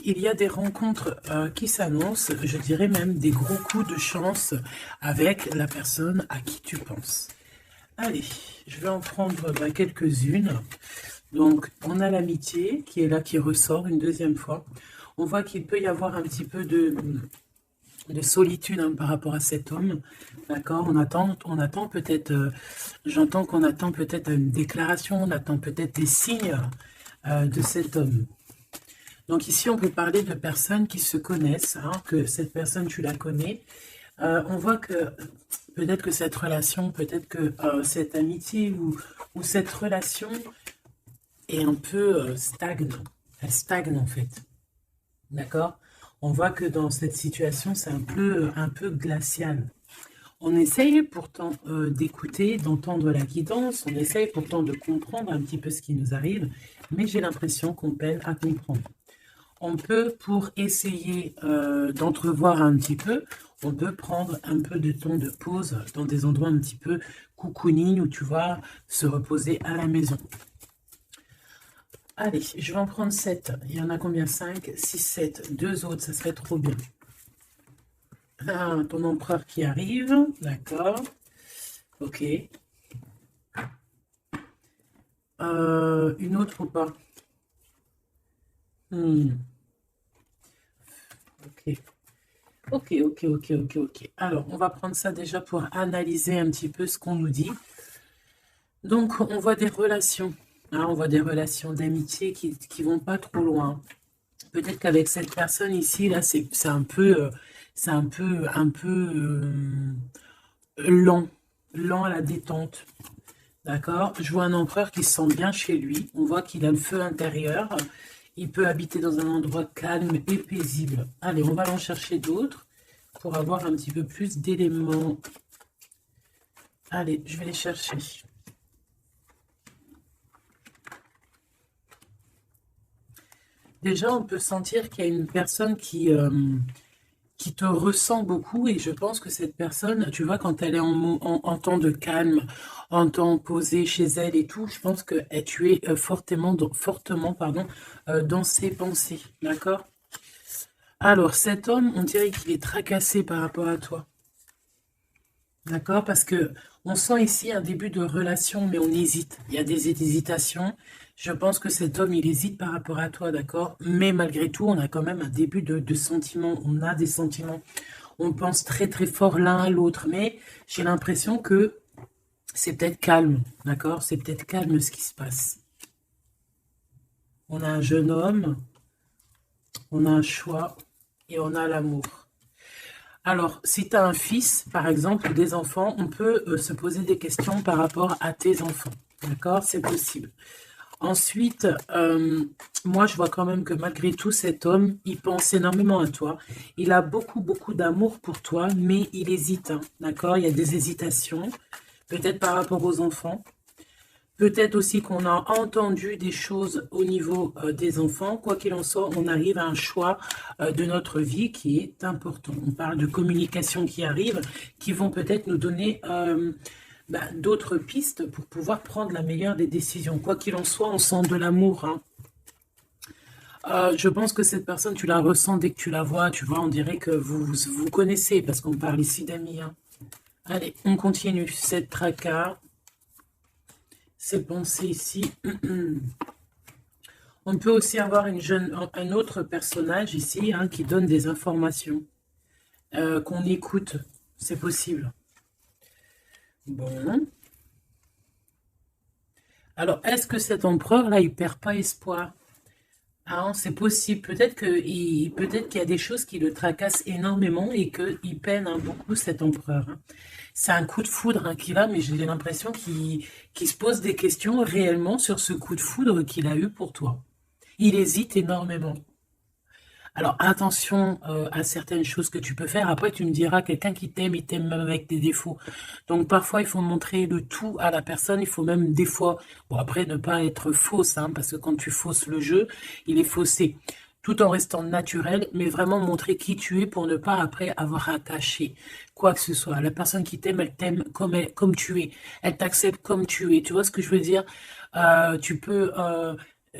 il y a des rencontres qui s'annoncent, je dirais même des gros coups de chance avec la personne à qui tu penses. Allez, je vais en prendre quelques-unes. Donc, on a l'amitié qui est là, qui ressort une deuxième fois. On voit qu'il peut y avoir un petit peu de solitude par rapport à cet homme. D'accord? On attend peut-être, j'entends qu'on attend peut-être une déclaration, on attend peut-être des signes de cet homme. Donc ici, on peut parler de personnes qui se connaissent, que cette personne, tu la connais. On voit que peut-être que cette relation, peut-être que cette amitié ou cette relation est un peu stagne. Elle stagne en fait. D'accord? On voit que dans cette situation, c'est un peu glacial. On essaye pourtant d'écouter, d'entendre la guidance, on essaye pourtant de comprendre un petit peu ce qui nous arrive, mais j'ai l'impression qu'on peine à comprendre. On peut, pour essayer d'entrevoir un petit peu, on peut prendre un peu de temps de pause dans des endroits un petit peu cocooning où tu vas se reposer à la maison. Allez, je vais en prendre 7. Il y en a combien? 5, 6, 7. 2 autres, ça serait trop bien. Ah, ton empereur qui arrive. D'accord. Ok. Une autre ou pas? Ok. Ok, ok, ok, ok, ok. Alors, on va prendre ça déjà pour analyser un petit peu ce qu'on nous dit. Donc, on voit des relations. On voit des relations d'amitié qui vont pas trop loin. Peut-être qu'avec cette personne ici, là, c'est un peu, lent, lent à la détente. D'accord? Je vois un empereur qui se sent bien chez lui. On voit qu'il a le feu intérieur. Il peut habiter dans un endroit calme et paisible. Allez, on va en chercher d'autres pour avoir un petit peu plus d'éléments. Allez, je vais les chercher. Déjà, on peut sentir qu'il y a une personne qui te ressent beaucoup et je pense que cette personne, tu vois, quand elle est en temps de calme, en temps posé chez elle et tout, je pense que tu es fortement, dans ses pensées, d'accord? Alors, cet homme, on dirait qu'il est tracassé par rapport à toi, d'accord? Parce que on sent ici un début de relation, mais on hésite. Il y a des hésitations. Je pense que cet homme, il hésite par rapport à toi, d'accord? Mais malgré tout, on a quand même un début de sentiments. On a des sentiments. On pense très très fort l'un à l'autre. Mais j'ai l'impression que c'est peut-être calme, d'accord? C'est peut-être calme ce qui se passe. On a un jeune homme, on a un choix et on a l'amour. Alors, si tu as un fils, par exemple, ou des enfants, on peut se poser des questions par rapport à tes enfants. D'accord? C'est possible. Ensuite, moi, je vois quand même que malgré tout, cet homme, il pense énormément à toi. Il a beaucoup, beaucoup d'amour pour toi, mais il hésite. D'accord? Il y a des hésitations, peut-être par rapport aux enfants. Peut-être aussi qu'on a entendu des choses au niveau des enfants. Quoi qu'il en soit, on arrive à un choix de notre vie qui est important. On parle de communication qui arrive, qui vont peut-être nous donner d'autres pistes pour pouvoir prendre la meilleure des décisions. Quoi qu'il en soit, on sent de l'amour. Je pense que cette personne, tu la ressens dès que tu la vois. Tu vois, on dirait que vous connaissez parce qu'on parle ici d'amis. Allez, on continue. Cette tracas. Ces pensées ici. On peut aussi avoir un autre personnage ici qui donne des informations, qu'on écoute. C'est possible. Bon. Alors, est-ce que cet empereur-là, il perd pas espoir? C'est possible. Peut-être qu'il y a des choses qui le tracassent énormément et qu'il peine beaucoup, cet empereur. C'est un coup de foudre qu'il a, mais j'ai l'impression qu'il se pose des questions réellement sur ce coup de foudre qu'il a eu pour toi. Il hésite énormément. Alors, attention à certaines choses que tu peux faire. Après, tu me diras, quelqu'un qui t'aime, il t'aime même avec des défauts. Donc, parfois, il faut montrer le tout à la personne. Il faut même, des fois, bon, après, ne pas être fausse, parce que quand tu fausses le jeu, il est faussé. Tout en restant naturel, mais vraiment montrer qui tu es pour ne pas, après, avoir à cacher quoi que ce soit. La personne qui t'aime, elle t'aime comme tu es. Elle t'accepte comme tu es. Tu vois ce que je veux dire? Tu peux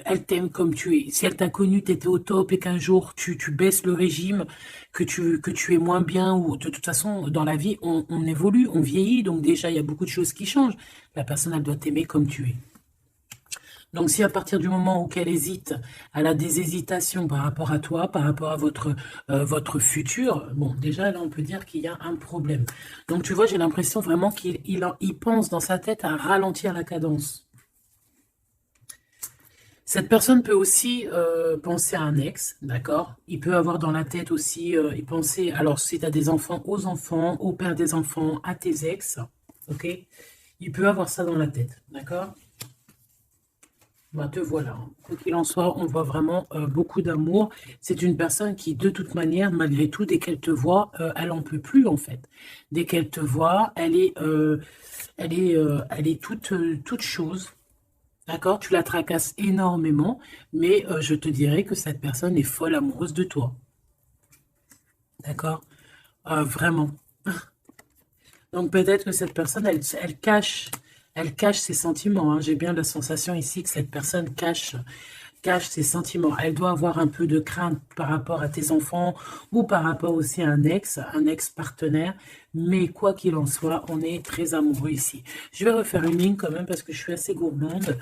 Elle t'aime comme tu es. Si elle t'a connu, tu étais au top et qu'un jour tu baisses le régime, que tu es moins bien, ou de toute façon, dans la vie, on évolue, on vieillit, donc déjà, il y a beaucoup de choses qui changent. La personne, elle doit t'aimer comme tu es. Donc, si à partir du moment où qu'elle hésite, elle a des hésitations par rapport à toi, par rapport à votre futur, bon, déjà, là, on peut dire qu'il y a un problème. Donc, tu vois, j'ai l'impression vraiment qu'il pense dans sa tête à ralentir la cadence. Cette personne peut aussi penser à un ex, d'accord? Il peut avoir dans la tête aussi, y penser, alors si tu as des enfants, aux enfants, au père des enfants, à tes ex, ok? Il peut avoir ça dans la tête, d'accord? Ben, te voilà. Quoi qu'il en soit, on voit vraiment beaucoup d'amour. C'est une personne qui, de toute manière, malgré tout, dès qu'elle te voit, elle en peut plus, en fait. Dès qu'elle te voit, elle est toute chose. D'accord? Tu la tracasses énormément, mais je te dirais que cette personne est folle amoureuse de toi. D'accord? Vraiment. Donc peut-être que cette personne, elle cache ses sentiments, hein. J'ai bien la sensation ici que cette personne cache ses sentiments. Elle doit avoir un peu de crainte par rapport à tes enfants ou par rapport aussi à un ex-partenaire. Mais quoi qu'il en soit, on est très amoureux ici. Je vais refaire une ligne quand même parce que je suis assez gourmande.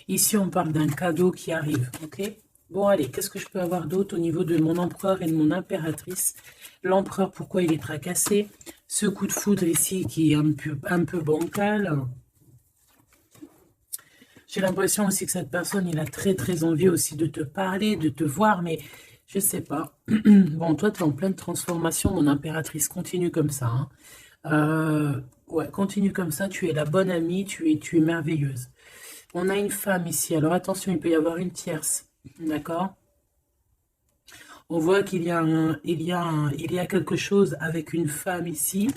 Ici, on parle d'un cadeau qui arrive, ok? Bon, allez, qu'est-ce que je peux avoir d'autre au niveau de mon empereur et de mon impératrice? L'empereur, pourquoi il est tracassé? Ce coup de foudre ici qui est un peu bancal. J'ai l'impression aussi que cette personne, il a très envie aussi de te parler, de te voir, mais je sais pas. Bon, toi, tu es en pleine transformation, mon impératrice. Continue comme ça, hein. Ouais, continue comme ça. Tu es la bonne amie, tu es merveilleuse. On a une femme ici. Alors attention, il peut y avoir une tierce. D'accord? On voit qu'il y a il y a quelque chose avec une femme ici.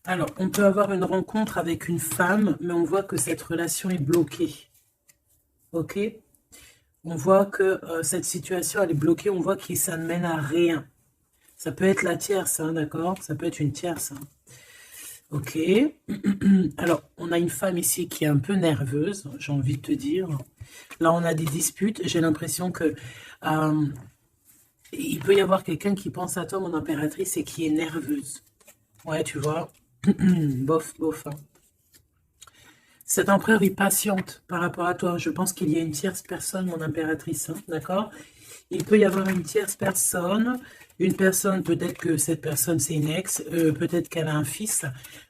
Alors, on peut avoir une rencontre avec une femme, mais on voit que cette relation est bloquée. Ok? On voit que cette situation, elle est bloquée. On voit que ça ne mène à rien. Ça peut être la tierce, hein, d'accord? Ça peut être une tierce. Hein. Ok. Alors, on a une femme ici qui est un peu nerveuse, j'ai envie de te dire. Là, on a des disputes. J'ai l'impression que il peut y avoir quelqu'un qui pense à toi, mon impératrice, et qui est nerveuse. Ouais, tu vois. Bof, bof. Hein. Cet empereur est patiente par rapport à toi. Je pense qu'il y a une tierce personne, mon impératrice, hein, d'accord? Il peut y avoir une tierce personne. Une personne, peut-être que cette personne, c'est une ex. Peut-être qu'elle a un fils.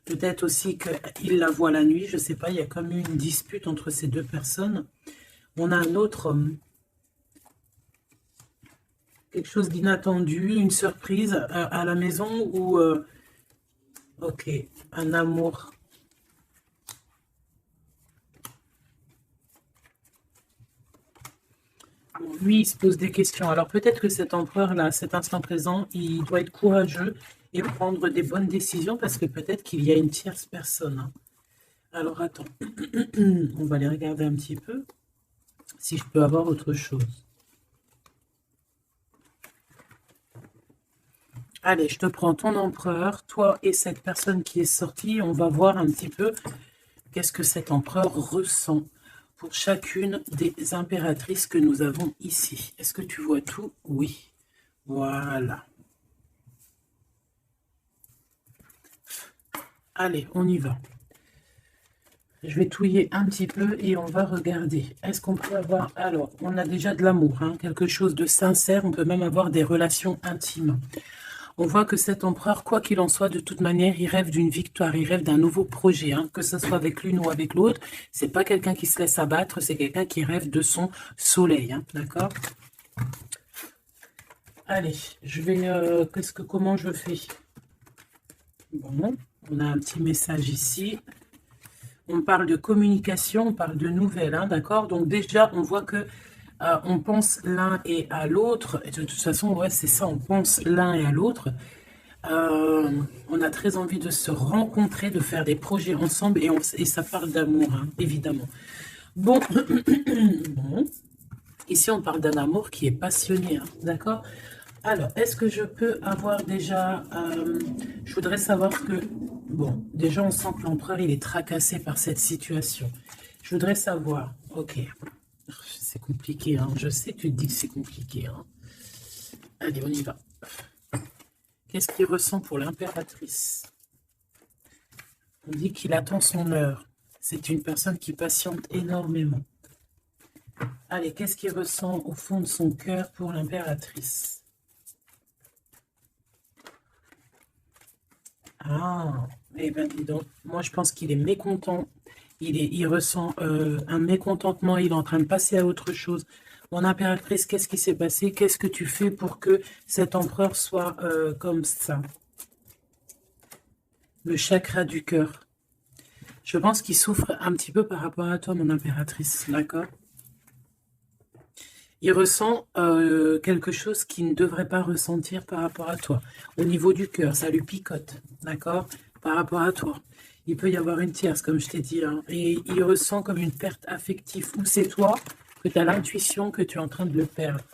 Peut-être aussi qu'il la voit la nuit. Je ne sais pas, il y a comme une dispute entre ces deux personnes. On a un autre homme. Quelque chose d'inattendu, une surprise à la maison ou... ok, un amour. Lui, il se pose des questions. Alors peut-être que cet empereur-là, à cet instant présent, il doit être courageux et prendre des bonnes décisions parce que peut-être qu'il y a une tierce personne. Hein. Alors attends, on va les regarder un petit peu, si je peux avoir autre chose. Allez, je te prends ton empereur, toi et cette personne qui est sortie. On va voir un petit peu qu'est-ce que cet empereur ressent pour chacune des impératrices que nous avons ici. Est-ce que tu vois tout? Oui. Voilà. Allez, on y va. Je vais touiller un petit peu et on va regarder. Est-ce qu'on peut avoir... Alors, on a déjà de l'amour, hein, quelque chose de sincère. On peut même avoir des relations intimes. On voit que cet empereur, quoi qu'il en soit, de toute manière, il rêve d'une victoire, il rêve d'un nouveau projet, hein, que ce soit avec l'une ou avec l'autre. C'est pas quelqu'un qui se laisse abattre, c'est quelqu'un qui rêve de son soleil, hein, d'accord? Allez, je vais... comment je fais? Bon, on a un petit message ici. On parle de communication, on parle de nouvelles, hein, d'accord? Donc déjà, on voit que on pense l'un et à l'autre. Et de toute façon, ouais, c'est ça, on pense l'un et à l'autre. On a très envie de se rencontrer, de faire des projets ensemble, et ça parle d'amour, hein, évidemment. Bon. Bon, ici on parle d'un amour qui est passionné, hein, d'accord? Alors, est-ce que je peux avoir déjà... je voudrais savoir que... Bon, déjà on sent que l'empereur il est tracassé par cette situation. Je voudrais savoir, ok, c'est compliqué, hein. Je sais que tu te dis que c'est compliqué, hein. Allez, on y va. Qu'est-ce qu'il ressent pour l'impératrice? On dit qu'il attend son heure. C'est une personne qui patiente énormément. Allez, qu'est-ce qu'il ressent au fond de son cœur pour l'impératrice? Ah, eh bien dis donc, moi je pense qu'il est mécontent. Il ressent un mécontentement, il est en train de passer à autre chose. Mon impératrice, qu'est-ce qui s'est passé? Qu'est-ce que tu fais pour que cet empereur soit comme ça? Le chakra du cœur. Je pense qu'il souffre un petit peu par rapport à toi, mon impératrice, d'accord? Il ressent quelque chose qu'il ne devrait pas ressentir par rapport à toi. Au niveau du cœur, ça lui picote, d'accord? Par rapport à toi. Il peut y avoir une tierce, comme je t'ai dit, hein, et il ressent comme une perte affective. Ou c'est toi que tu as l'intuition que tu es en train de le perdre.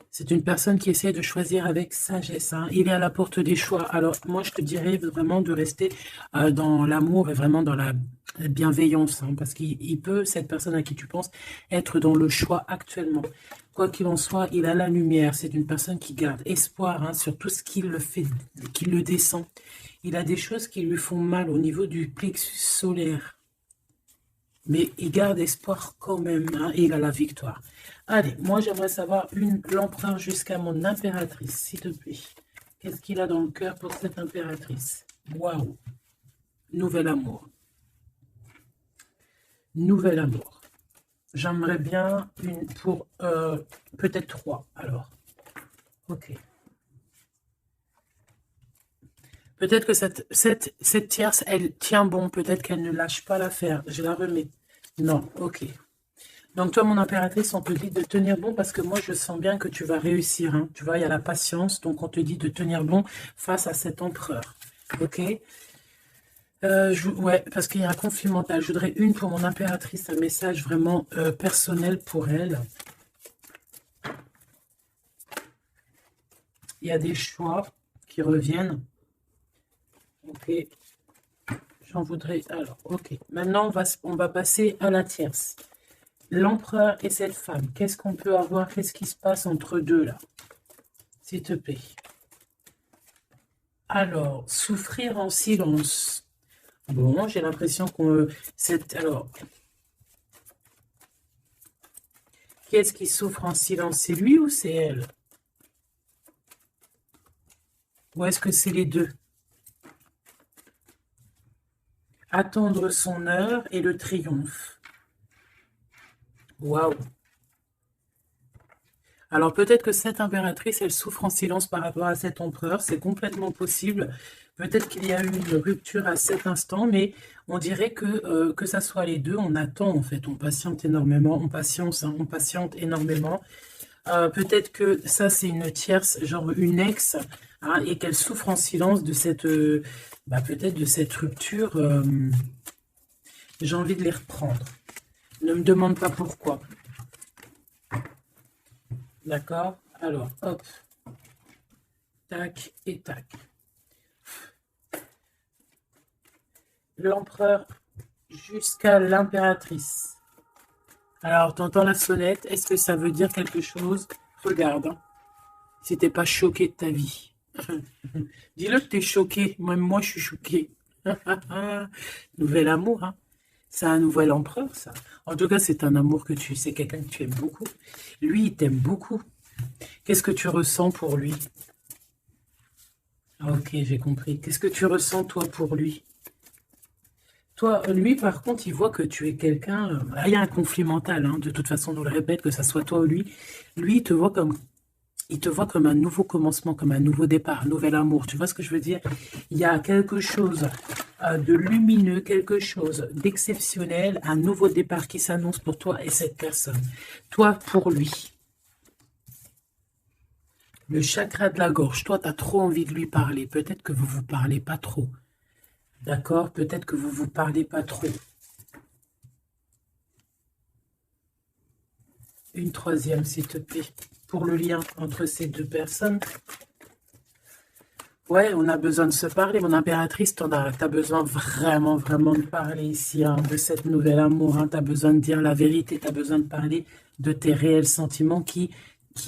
C'est une personne qui essaie de choisir avec sagesse, hein. Il est à la porte des choix. Alors, moi, je te dirais vraiment de rester dans l'amour et vraiment dans la bienveillance, hein, parce qu'il peut, cette personne à qui tu penses, être dans le choix actuellement. Quoi qu'il en soit, il a la lumière. C'est une personne qui garde espoir, hein, sur tout ce qui le fait, qui le descend. Il a des choses qui lui font mal au niveau du plexus solaire. Mais il garde espoir quand même, hein, et il a la victoire. Allez, moi j'aimerais savoir l'empereur jusqu'à mon impératrice, s'il te plaît. Qu'est-ce qu'il a dans le cœur pour cette impératrice? Waouh! Nouvel amour. Nouvel amour. J'aimerais bien une pour peut-être 3, alors. Ok. Peut-être que cette tierce, elle tient bon. Peut-être qu'elle ne lâche pas l'affaire. Je la remets. Non, ok. Donc toi, mon impératrice, on te dit de tenir bon parce que moi, je sens bien que tu vas réussir, hein. Tu vois, il y a la patience. Donc, on te dit de tenir bon face à cet empereur. Ok. Ouais, parce qu'il y a un conflit mental. Je voudrais une pour mon impératrice, un message vraiment personnel pour elle. Il y a des choix qui reviennent. Ok. J'en voudrais... Alors, ok. Maintenant, on va passer à la tierce. L'empereur et cette femme. Qu'est-ce qu'on peut avoir? Qu'est-ce qui se passe entre deux, là? S'il te plaît. Alors, souffrir en silence. Bon, j'ai l'impression qu'on... Alors, qu'est-ce qui souffre en silence? C'est lui ou c'est elle? Ou est-ce que c'est les deux? Attendre son heure et le triomphe. Waouh! Alors peut-être que cette impératrice, elle souffre en silence par rapport à cet empereur. C'est complètement possible. Peut-être qu'il y a eu une rupture à cet instant, mais on dirait que ça soit les deux, on attend en fait. On patiente énormément, on patience, hein, on patiente énormément. Peut-être que ça, c'est une tierce, genre une ex, hein, et qu'elle souffre en silence de cette, peut-être de cette rupture. J'ai envie de les reprendre. Ne me demande pas pourquoi. D'accord? Alors, hop. Tac et tac. L'empereur jusqu'à l'impératrice. Alors, t'entends la sonnette. Est-ce que ça veut dire quelque chose? Regarde, hein, si t'es pas choqué de ta vie. Dis-le que t'es choqué. Même moi, je suis choqué. Nouvel amour, hein. C'est un nouvel empereur, ça. En tout cas, c'est un amour que c'est quelqu'un que tu aimes beaucoup. Lui, il t'aime beaucoup. Qu'est-ce que tu ressens pour lui? Ah, ok, j'ai compris. Qu'est-ce que tu ressens, toi, pour lui? Toi, lui, par contre, il voit que tu es quelqu'un... il y a un conflit mental, hein, de toute façon, on le répète, que ça soit toi ou lui. Lui, il te voit comme un nouveau commencement, comme un nouveau départ, un nouvel amour. Tu vois ce que je veux dire? Il y a quelque chose de lumineux, quelque chose d'exceptionnel, un nouveau départ qui s'annonce pour toi et cette personne. Toi, pour lui. Le chakra de la gorge. Toi, tu as trop envie de lui parler. Peut-être que vous ne vous parlez pas trop. D'accord? Peut-être que vous ne vous parlez pas trop. Une troisième, s'il te plaît, pour le lien entre ces deux personnes. Ouais, on a besoin de se parler. Mon impératrice, t'as besoin vraiment, vraiment de parler ici, hein, de cette nouvelle amour. Hein. Tu as besoin de dire la vérité. Tu as besoin de parler de tes réels sentiments qui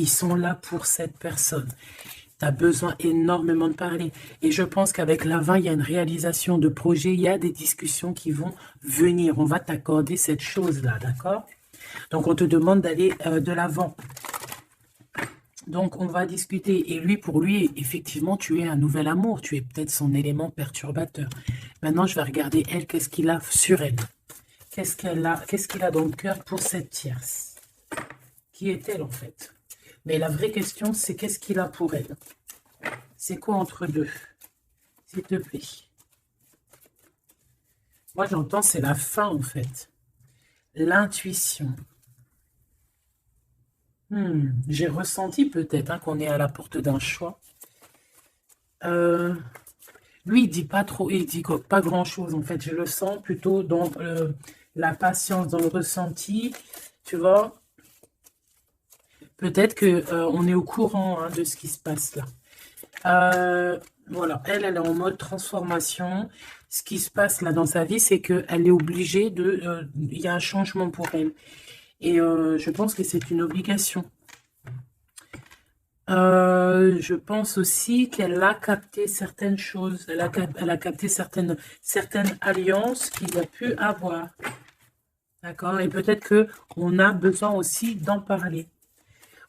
sont là pour cette personne. Tu as besoin énormément de parler. Et je pense qu'avec la 20, il y a une réalisation de projet. Il y a des discussions qui vont venir. On va t'accorder cette chose-là, d'accord? Donc, on te demande d'aller de l'avant. Donc, on va discuter. Et lui, pour lui, effectivement, tu es un nouvel amour. Tu es peut-être son élément perturbateur. Maintenant, je vais regarder, elle, qu'est-ce qu'il a sur elle. Qu'est-ce qu'il a dans le cœur pour cette tierce? Qui est-elle, en fait? Mais la vraie question, c'est qu'est-ce qu'il a pour elle? C'est quoi entre deux? S'il te plaît. Moi, j'entends, c'est la fin, en fait. L'intuition. J'ai ressenti peut-être hein, qu'on est à la porte d'un choix. Lui, il dit pas trop, il dit pas grand-chose, en fait. Je le sens plutôt dans la patience, dans le ressenti, tu vois. Peut-être que on est au courant hein, de ce qui se passe là. Voilà, elle est en mode transformation. Ce qui se passe là dans sa vie, c'est qu'elle est obligée de... Il y a un changement pour elle. Et je pense que c'est une obligation. Je pense aussi qu'elle a capté certaines choses. Elle a capté certaines alliances qu'il a pu avoir. D'accord? Et peut-être qu'on a besoin aussi d'en parler.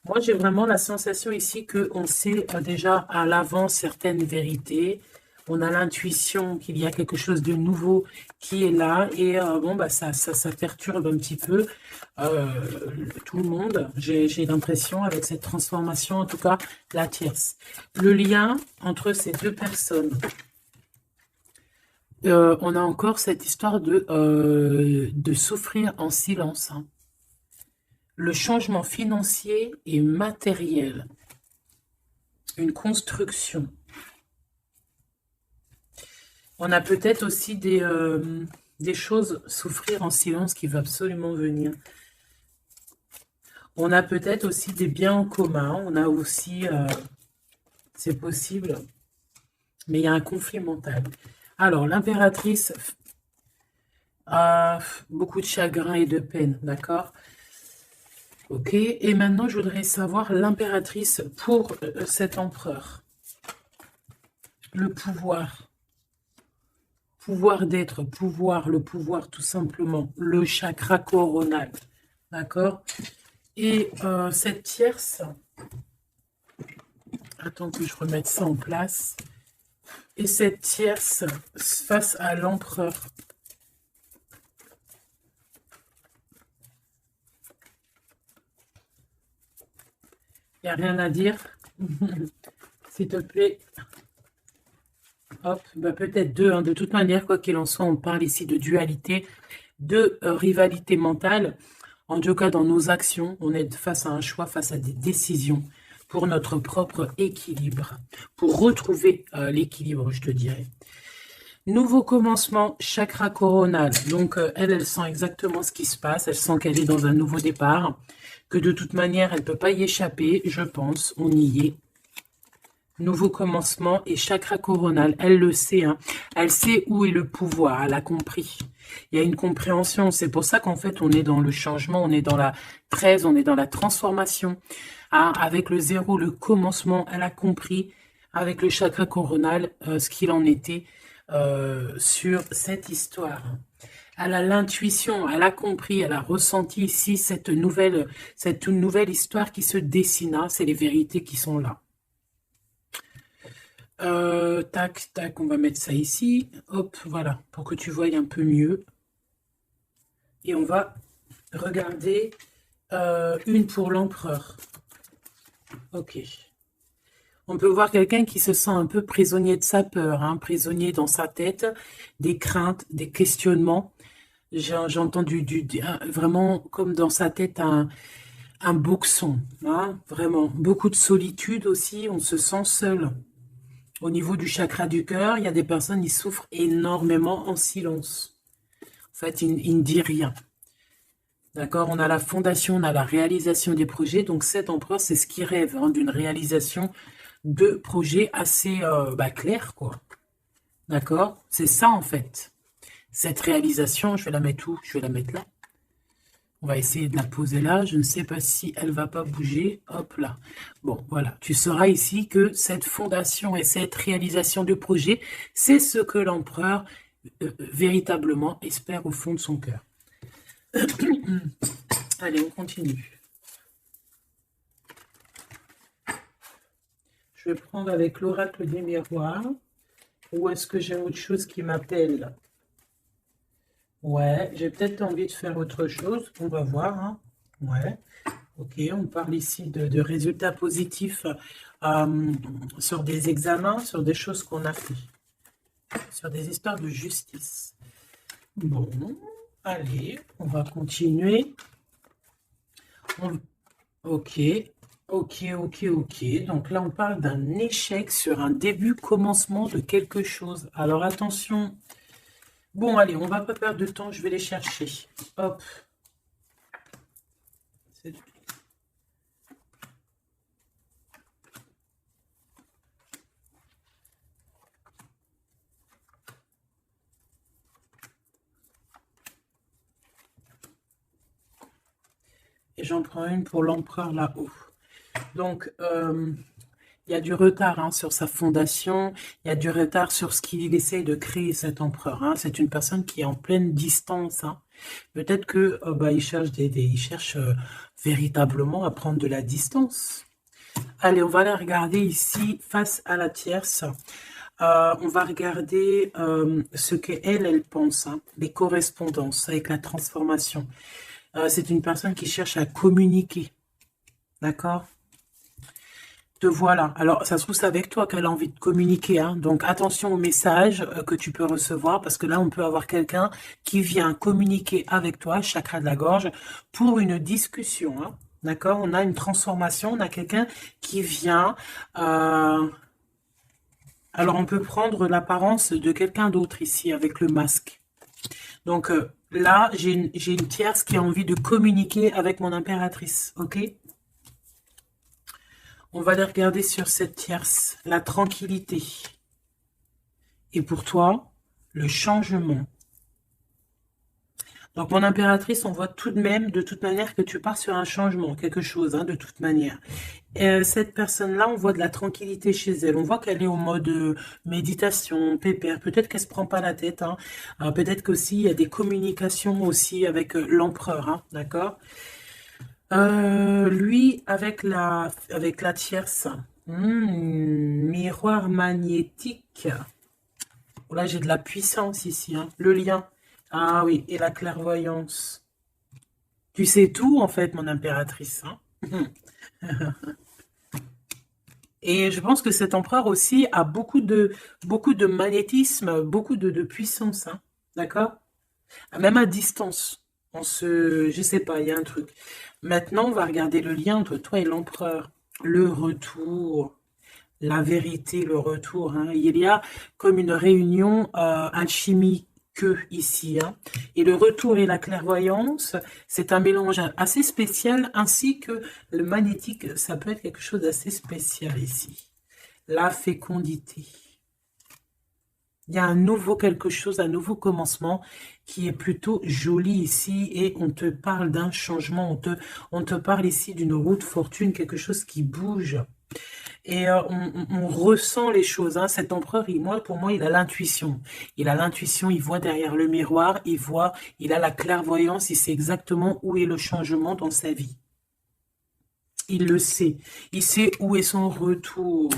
Moi, j'ai vraiment la sensation ici qu'on sait déjà à l'avance certaines vérités. On a l'intuition qu'il y a quelque chose de nouveau qui est là. Et bon, bah, ça perturbe un petit peu tout le monde. J'ai l'impression avec cette transformation, en tout cas, la tierce. Le lien entre ces deux personnes. On a encore cette histoire de souffrir en silence. Hein. Le changement financier et matériel. Une construction. On a peut-être aussi des choses, souffrir en silence qui va absolument venir. On a peut-être aussi des biens en commun. On a aussi, c'est possible, mais il y a un conflit mental. Alors, l'impératrice a beaucoup de chagrin et de peine, d'accord? Ok, et maintenant, je voudrais savoir l'impératrice pour cet empereur. Le pouvoir. Pouvoir d'être, le pouvoir tout simplement. Le chakra coronal. D'accord? Et cette tierce, attends que je remette ça en place. Et cette tierce face à l'empereur. Il n'y a rien à dire. S'il te plaît. Hop, bah peut-être deux. Hein. De toute manière, quoi qu'il en soit, on parle ici de dualité, de rivalité mentale. En tout cas, dans nos actions, on est face à un choix, face à des décisions pour notre propre équilibre, pour retrouver l'équilibre, je te dirais. Nouveau commencement, chakra coronal. Donc, elle sent exactement ce qui se passe. Elle sent qu'elle est dans un nouveau départ, que de toute manière, elle ne peut pas y échapper, je pense. On y est. Nouveau commencement et chakra coronal. Elle le sait. Hein. Elle sait où est le pouvoir. Elle a compris. Il y a une compréhension. C'est pour ça qu'en fait, on est dans le changement. On est dans la 13. On est dans la transformation. Hein. Avec le 0, le commencement. Elle a compris avec le chakra coronal ce qu'il en était sur cette histoire. Elle a l'intuition, elle a compris, elle a ressenti ici cette nouvelle histoire qui se dessina. C'est les vérités qui sont là. Tac, tac, on va mettre ça ici. Hop, voilà, pour que tu voies un peu mieux. Et on va regarder une pour l'empereur. Ok. On peut voir quelqu'un qui se sent un peu prisonnier de sa peur, hein, prisonnier dans sa tête, des craintes, des questionnements. J'ai entendu vraiment comme dans sa tête un boxon, hein, vraiment. Beaucoup de solitude aussi, on se sent seul. Au niveau du chakra du cœur, il y a des personnes qui souffrent énormément en silence. En fait, ils ne disent rien. D'accord? On a la fondation, on a la réalisation des projets. Donc, cet empereur, c'est ce qui rêve hein, d'une réalisation de projets assez clairs, quoi. D'accord? C'est ça, en fait. Cette réalisation, je vais la mettre où? Je vais la mettre là. On va essayer de la poser là. Je ne sais pas si elle va pas bouger. Hop là. Bon, voilà. Tu sauras ici que cette fondation et cette réalisation du projet, c'est ce que l'empereur véritablement espère au fond de son cœur. Allez, on continue. Je vais prendre avec l'oracle des miroirs. Ou est-ce que j'ai autre chose qui m'appelle? Ouais, j'ai peut-être envie de faire autre chose. On va voir, hein. Ouais. Ok, on parle ici de résultats positifs sur des examens, sur des choses qu'on a fait, sur des histoires de justice. Bon, allez, on va continuer. Ok, ok. Donc là, on parle d'un échec sur un début, commencement de quelque chose. Alors attention. Bon, allez, on va pas perdre de temps, je vais les chercher. Hop. Et j'en prends une pour l'empereur là-haut. Donc, il y a du retard hein, sur sa fondation, il y a du retard sur ce qu'il essaye de créer, cet empereur. Hein. C'est une personne qui est en pleine distance. Hein. Peut-être que il cherche, il cherche véritablement à prendre de la distance. Allez, on va la regarder ici face à la tierce. On va regarder ce qu'elle, elle pense, hein, les correspondances avec la transformation. C'est une personne qui cherche à communiquer. D'accord? Te voilà. Alors, ça se trouve, c'est avec toi qu'elle a envie de communiquer. Hein. Donc, attention aux messages que tu peux recevoir, parce que là, on peut avoir quelqu'un qui vient communiquer avec toi, chakra de la gorge, pour une discussion. Hein. D'accord? On a une transformation, on a quelqu'un qui vient... Alors, on peut prendre l'apparence de quelqu'un d'autre ici, avec le masque. Donc, là, j'ai une tierce qui a envie de communiquer avec mon impératrice. Ok? On va les regarder sur cette tierce, la tranquillité. Et pour toi, le changement. Donc, mon impératrice, on voit tout de même, de toute manière, que tu pars sur un changement, quelque chose, hein, de toute manière. Et, cette personne-là, on voit de la tranquillité chez elle. On voit qu'elle est au mode méditation, pépère. Peut-être qu'elle se prend pas la tête. Hein. Peut-être qu'aussi, il y a des communications aussi avec l'empereur, hein, d'accord? Lui, avec la tierce, miroir magnétique. Là, j'ai de la puissance ici, hein. Le lien. Ah oui, et la clairvoyance. Tu sais tout, en fait, mon impératrice. Hein. Et je pense que cet empereur aussi a beaucoup de magnétisme, beaucoup de puissance. Hein. D'accord? Même à distance. Je sais pas, il y a un truc. Maintenant, on va regarder le lien entre toi et l'empereur. Le retour, la vérité, le retour. Hein. Il y a comme une réunion alchimique ici. Hein. Et le retour et la clairvoyance, c'est un mélange assez spécial, ainsi que le magnétique, ça peut être quelque chose d'assez spécial ici. La fécondité. Il y a un nouveau quelque chose, un nouveau commencement qui est plutôt joli ici et on te parle d'un changement, on te parle ici d'une roue de fortune, quelque chose qui bouge. Et on ressent les choses. Hein. Cet empereur, pour moi, il a l'intuition. Il a l'intuition, il voit derrière le miroir, il a la clairvoyance, il sait exactement où est le changement dans sa vie. Il le sait. Il sait où est son retour.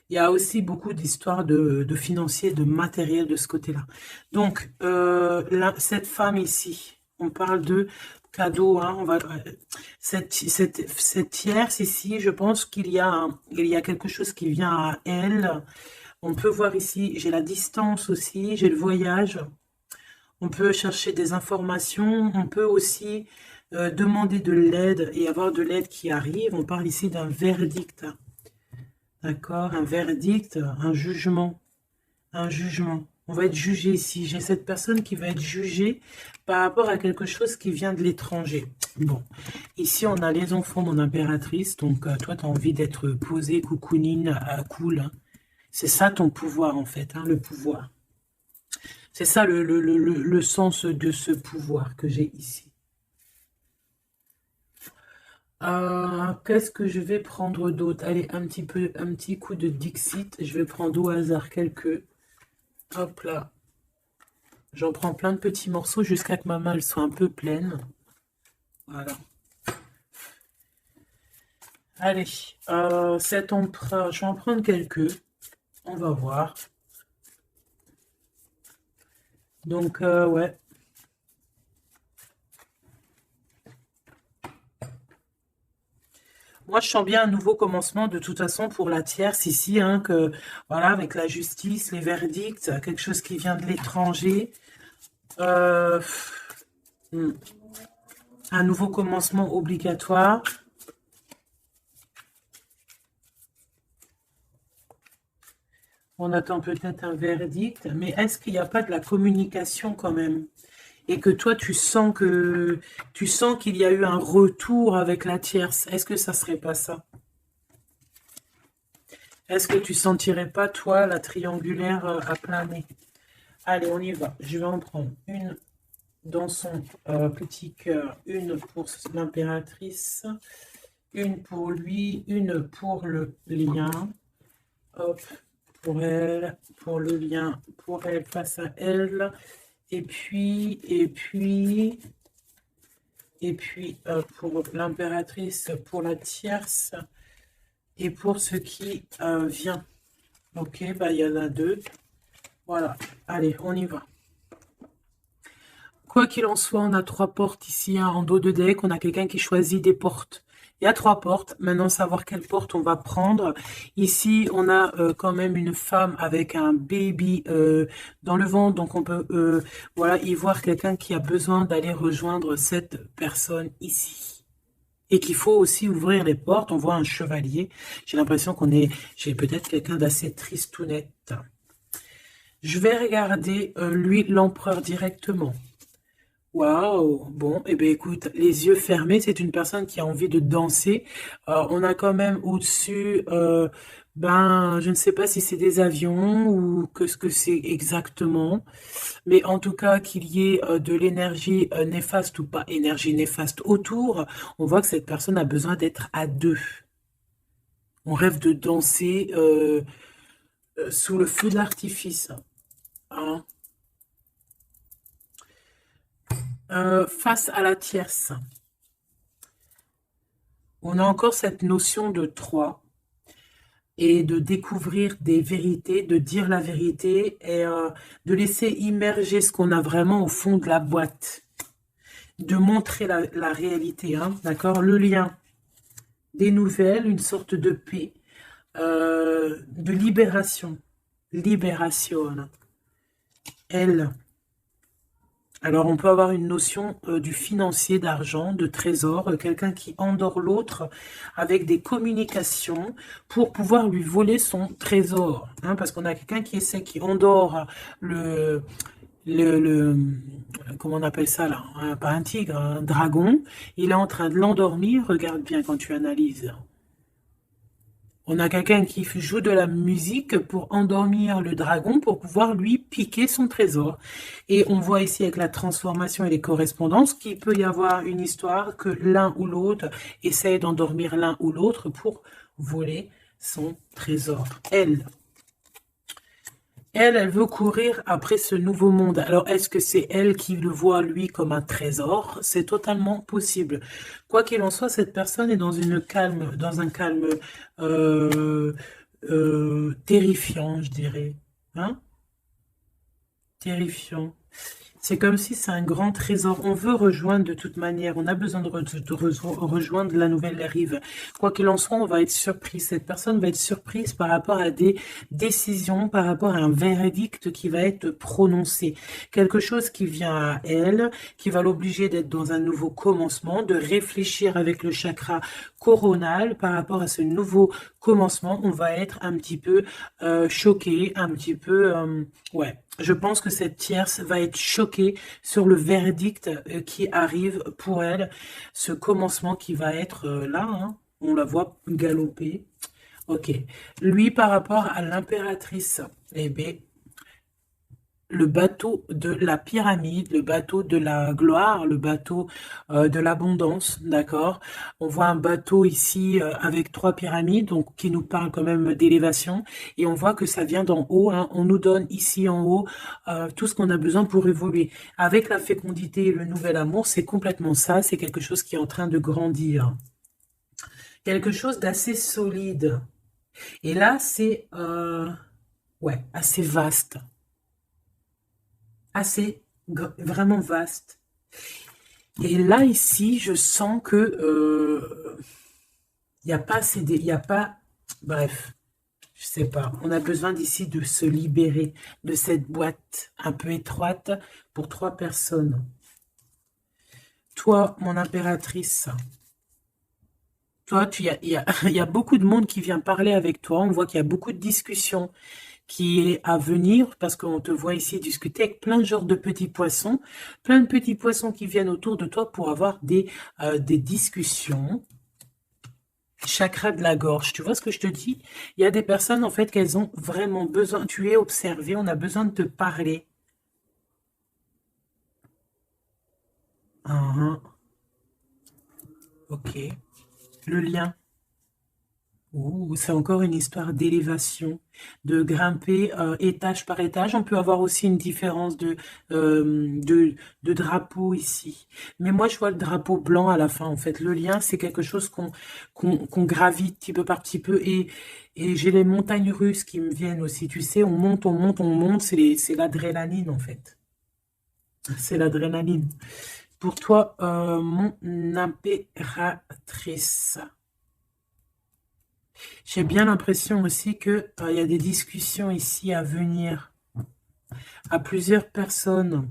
Il y a aussi beaucoup d'histoires de financiers, de matériel de ce côté-là. Donc, cette femme ici, on parle de cadeau. Hein, cette tierce ici, je pense qu'il y a quelque chose qui vient à elle. On peut voir ici, j'ai la distance aussi, j'ai le voyage. On peut chercher des informations. On peut aussi demander de l'aide et avoir de l'aide qui arrive. On parle ici d'un verdict. D'accord, un verdict, un jugement, On va être jugé ici. J'ai cette personne qui va être jugée par rapport à quelque chose qui vient de l'étranger. Bon, ici on a les enfants, mon impératrice. Donc toi, tu as envie d'être posée, coucounine, cool. Hein. C'est ça ton pouvoir en fait, hein, le pouvoir. C'est ça le sens de ce pouvoir que j'ai ici. Qu'est-ce que je vais prendre d'autre? Allez, un petit coup de Dixit. Je vais prendre au hasard quelques. Hop là. J'en prends plein de petits morceaux jusqu'à que ma main elle soit un peu pleine. Voilà. Allez, cet emprunt, je vais en prendre quelques. On va voir. Donc, ouais. Moi, je sens bien un nouveau commencement de toute façon pour la tierce ici, hein, que voilà, avec la justice, les verdicts, quelque chose qui vient de l'étranger. Euh, hmm, un nouveau commencement obligatoire. On attend peut-être un verdict, mais est-ce qu'il n'y a pas de la communication quand même? Et que toi, tu sens qu'il y a eu un retour avec la tierce. Est-ce que ça serait pas ça? Est-ce que tu sentirais pas, toi, la triangulaire à plein nez? Allez, on y va. Je vais en prendre une dans son petit cœur, une pour l'impératrice, une pour lui, une pour le lien. Hop, pour elle, pour le lien, pour elle, face à elle. Et puis, pour l'impératrice, pour la tierce, et pour ce qui vient. Ok, bah il y en a deux. Voilà, allez, on y va. Quoi qu'il en soit, on a trois portes ici, hein, en dos de deck. On a quelqu'un qui choisit des portes. Il y a trois portes. Maintenant, savoir quelle porte on va prendre. Ici, on a quand même une femme avec un baby dans le ventre. Donc, on peut voilà, y voir quelqu'un qui a besoin d'aller rejoindre cette personne ici. Et qu'il faut aussi ouvrir les portes. On voit un chevalier. J'ai l'impression j'ai peut-être quelqu'un d'assez tristounette. Je vais regarder, lui, l'empereur directement. Waouh! Bon, eh bien écoute, les yeux fermés, c'est une personne qui a envie de danser. On a quand même au-dessus, ben, je ne sais pas si c'est des avions ou que ce que c'est exactement, mais en tout cas qu'il y ait de l'énergie néfaste ou pas énergie néfaste autour, on voit que cette personne a besoin d'être à deux. On rêve de danser sous le feu de l'artifice. Hein. Face à la tierce. On a encore cette notion de trois et de découvrir des vérités, de dire la vérité et de laisser immerger ce qu'on a vraiment au fond de la boîte. De montrer la réalité, hein, d'accord? Le lien, des nouvelles, une sorte de paix, de libération. Libération. Elle. Alors, on peut avoir une notion du financier, d'argent, de trésor, quelqu'un qui endort l'autre avec des communications pour pouvoir lui voler son trésor. Hein, parce qu'on a quelqu'un qui endort le, comment on appelle ça là? Hein, pas un tigre, un dragon. Il est en train de l'endormir. Regarde bien quand tu analyses. On a quelqu'un qui joue de la musique pour endormir le dragon pour pouvoir lui piquer son trésor. Et on voit ici avec la transformation et les correspondances qu'il peut y avoir une histoire que l'un ou l'autre essaye d'endormir l'un ou l'autre pour voler son trésor. Elle veut courir après ce nouveau monde. Alors, est-ce que c'est elle qui le voit, lui, comme un trésor? C'est totalement possible. Quoi qu'il en soit, cette personne est dans un calme terrifiant, je dirais. Hein? Terrifiant. C'est comme si c'est un grand trésor. On veut rejoindre de toute manière. On a besoin de rejoindre la nouvelle rive. Quoi qu'il en soit, on va être surpris. Cette personne va être surprise par rapport à des décisions, par rapport à un verdict qui va être prononcé. Quelque chose qui vient à elle, qui va l'obliger d'être dans un nouveau commencement, de réfléchir avec le chakra coronal par rapport à ce nouveau commencement. On va être un petit peu choqué, un petit peu... ouais. Je pense que cette tierce va être choquée sur le verdict qui arrive pour elle, ce commencement qui va être là, hein. On la voit galoper. Ok. Lui, par rapport à l'impératrice, eh bien, le bateau de la pyramide, le bateau de la gloire, le bateau de l'abondance, d'accord? On voit un bateau ici avec 3 pyramides, donc qui nous parle quand même d'élévation, et on voit que ça vient d'en haut, hein. On nous donne ici en haut tout ce qu'on a besoin pour évoluer. Avec la fécondité et le nouvel amour, c'est complètement ça, c'est quelque chose qui est en train de grandir. Quelque chose d'assez solide. Et là, c'est ouais, assez vaste. Assez vraiment vaste. Et là, ici, je sens que il n'y a pas assez il y a pas, bref, je sais pas. On a besoin d'ici de se libérer de cette boîte un peu étroite pour 3 personnes. Toi, mon impératrice, toi, il y a beaucoup de monde qui vient parler avec toi. On voit qu'il y a beaucoup de discussions qui est à venir, parce qu'on te voit ici discuter avec plein de genres de petits poissons, plein de petits poissons qui viennent autour de toi pour avoir des discussions. Chakra de la gorge, tu vois ce que je te dis? Il y a des personnes, en fait, qu'elles ont vraiment besoin, tu es observé, on a besoin de te parler. Ah, ok. Le lien. Ouh, c'est encore une histoire d'élévation, de grimper étage par étage. On peut avoir aussi une différence de drapeau ici. Mais moi, je vois le drapeau blanc à la fin, en fait. Le lien, c'est quelque chose qu'on gravite petit peu par petit peu. Et j'ai les montagnes russes qui me viennent aussi. Tu sais, on monte, on monte, on monte. C'est l'adrénaline, en fait. C'est l'adrénaline. Pour toi, mon impératrice. J'ai bien l'impression aussi que il y a des discussions ici à venir à plusieurs personnes.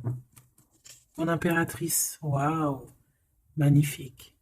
Mon impératrice, waouh, magnifique.